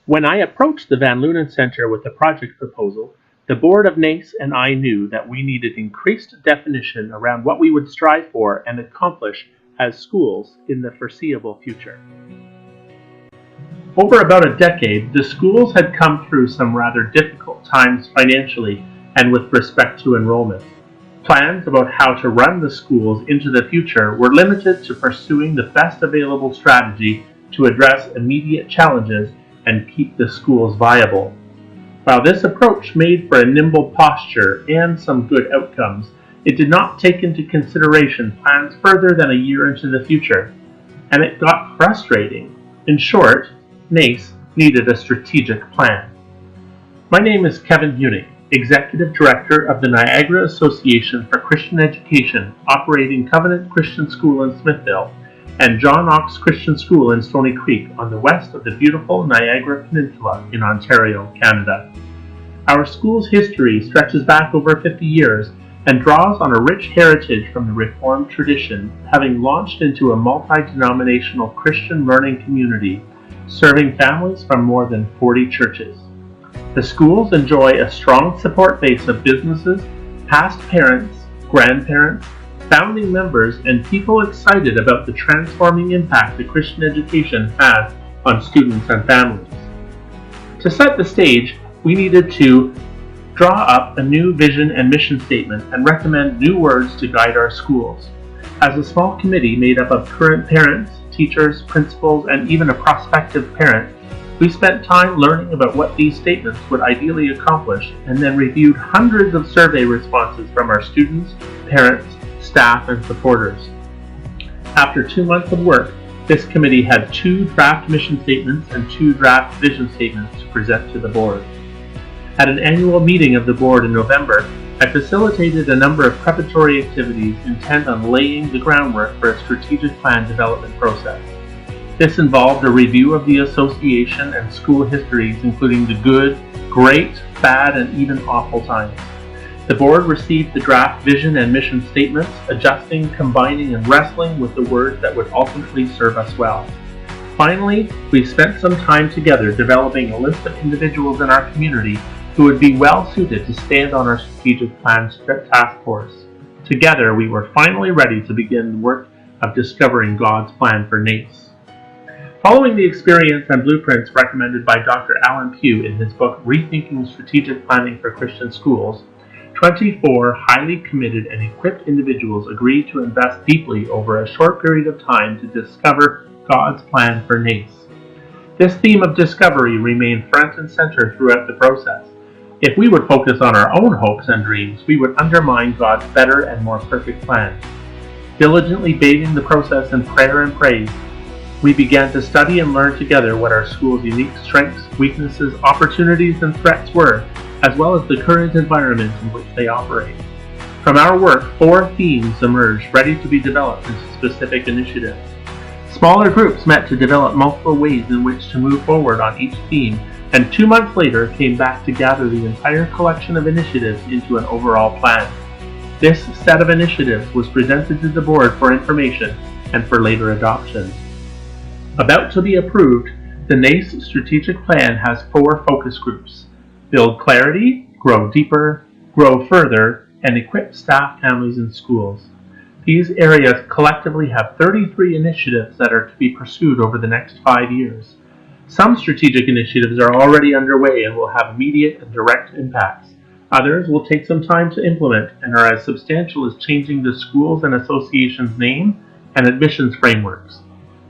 When I approached the Van Lunen Center with the project proposal, the board of NACE and I knew that we needed increased definition around what we would strive for and accomplish as schools in the foreseeable future. Over about a decade, the schools had come through some rather difficult times financially and with respect to enrollment. Plans about how to run the schools into the future were limited to pursuing the best available strategy to address immediate challenges and keep the schools viable. While this approach made for a nimble posture and some good outcomes, it did not take into consideration plans further than a year into the future, and it got frustrating. In short, NACE needed a strategic plan. My name is Kevin Huinink, Executive Director of the Niagara Association for Christian Education, operating Covenant Christian School in Smithville, and John Knox Christian School in Stony Creek on the west of the beautiful Niagara Peninsula in Ontario, Canada. Our school's history stretches back over 50 years and draws on a rich heritage from the Reformed tradition, having launched into a multi-denominational Christian learning community, serving families from more than 40 churches. The schools enjoy a strong support base of businesses, past parents, grandparents, founding members, and people excited about the transforming impact that Christian education has on students and families. To set the stage, we needed to draw up a new vision and mission statement and recommend new words to guide our schools. As a small committee made up of current parents, teachers, principals, and even a prospective parent, we spent time learning about what these statements would ideally accomplish and then reviewed hundreds of survey responses from our students, parents, staff, and supporters. After 2 months of work, this committee had 2 draft mission statements and 2 draft vision statements to present to the board. At an annual meeting of the board in November, I facilitated a number of preparatory activities intent on laying the groundwork for a strategic plan development process. This involved a review of the association and school histories, including the good, great, bad, and even awful times. The board received the draft vision and mission statements, adjusting, combining, and wrestling with the words that would ultimately serve us well. Finally, we spent some time together developing a list of individuals in our community who would be well suited to stand on our strategic plan task force. Together, we were finally ready to begin the work of discovering God's plan for NACE. Following the experience and blueprints recommended by Dr. Alan Pugh in his book Rethinking Strategic Planning for Christian Schools, 24 highly committed and equipped individuals agreed to invest deeply over a short period of time to discover God's plan for NACE. This theme of discovery remained front and center throughout the process. If we would focus on our own hopes and dreams, we would undermine God's better and more perfect plan. Diligently bathing the process in prayer and praise, we began to study and learn together what our school's unique strengths, weaknesses, opportunities, and threats were, as well as the current environment in which they operate. From our work, 4 themes emerged ready to be developed into specific initiatives. Smaller groups met to develop multiple ways in which to move forward on each theme, and 2 months later came back to gather the entire collection of initiatives into an overall plan. This set of initiatives was presented to the board for information and for later adoption. About to be approved, the NACE strategic plan has 4 focus groups: build clarity, grow deeper, grow further, and equip staff, families, and schools. These areas collectively have 33 initiatives that are to be pursued over the next 5 years. Some strategic initiatives are already underway and will have immediate and direct impacts. Others will take some time to implement and are as substantial as changing the schools and associations' name and admissions frameworks.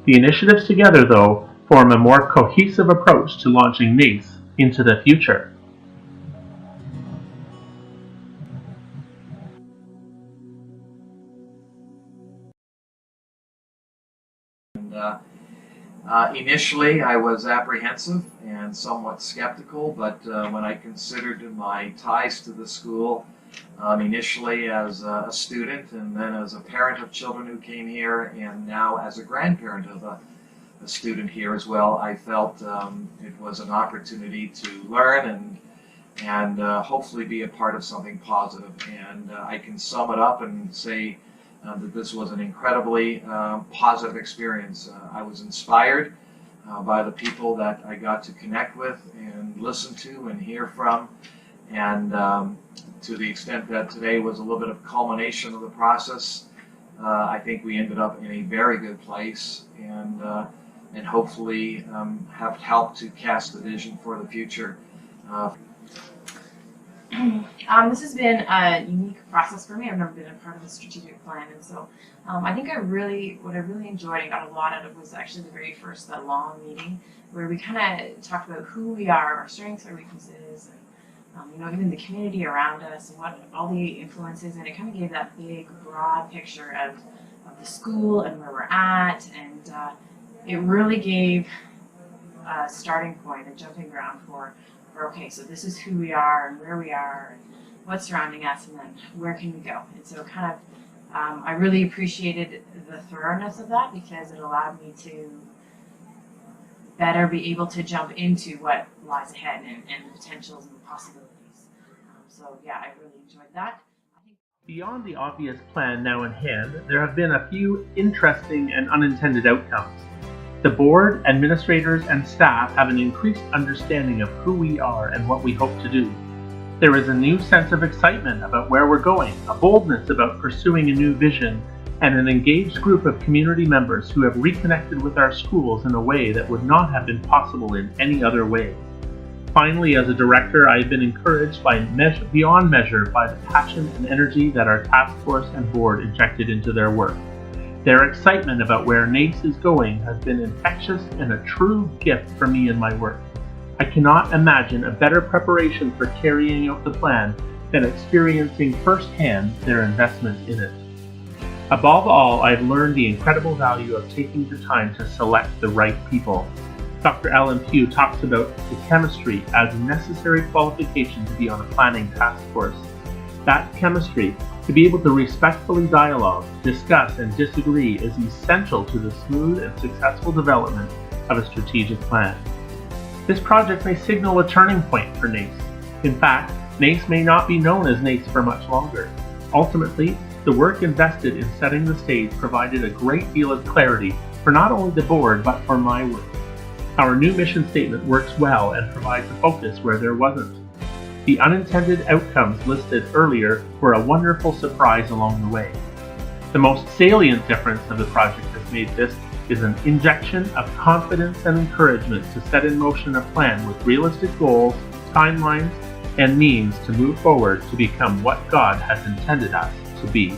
The initiatives together, though, form a more cohesive approach to launching NACE into the future. Initially, I was apprehensive and somewhat skeptical, but when I considered my ties to the school, initially as a student and then as a parent of children who came here, and now as a grandparent of a student here as well, I felt it was an opportunity to learn and hopefully be a part of something positive. And I can sum it up and say that this was an incredibly positive experience. I was inspired by the people that I got to connect with and listen to and hear from. And to the extent that today was a little bit of culmination of the process, I think we ended up in a very good place, and hopefully have helped to cast the vision for the future. This has been a unique process for me. I've never been a part of a strategic plan, and so I think what I really enjoyed and got a lot out of was actually the very first, that long meeting where we kind of talked about who we are, our strengths, our weaknesses, and even the community around us and what all the influences, and it kind of gave that big, broad picture of the school and where we're at, and it really gave a starting point, a jumping ground for okay, so this is who we are and where we are and what's surrounding us, and then where can we go. And so kind of I really appreciated the thoroughness of that, because it allowed me to better be able to jump into what lies ahead and the potentials and the possibilities. So yeah, I really enjoyed that. Beyond the obvious plan now in hand, there have been a few interesting and unintended outcomes. The board, administrators, and staff have an increased understanding of who we are and what we hope to do. There is a new sense of excitement about where we're going, a boldness about pursuing a new vision, and an engaged group of community members who have reconnected with our schools in a way that would not have been possible in any other way. Finally, as a director, I have been encouraged beyond measure by the passion and energy that our task force and board injected into their work. Their excitement about where NACE is going has been infectious and a true gift for me in my work. I cannot imagine a better preparation for carrying out the plan than experiencing firsthand their investment in it. Above all, I've learned the incredible value of taking the time to select the right people. Dr. Alan Pugh talks about the chemistry as a necessary qualification to be on a planning task force. That chemistry, to be able to respectfully dialogue, discuss, and disagree, is essential to the smooth and successful development of a strategic plan. This project may signal a turning point for NACE. In fact, NACE may not be known as NACE for much longer. Ultimately, the work invested in setting the stage provided a great deal of clarity for not only the board, but for my work. Our new mission statement works well and provides a focus where there wasn't. The unintended outcomes listed earlier were a wonderful surprise along the way. The most salient difference of the project has made this is an injection of confidence and encouragement to set in motion a plan with realistic goals, timelines, and means to move forward to become what God has intended us to be.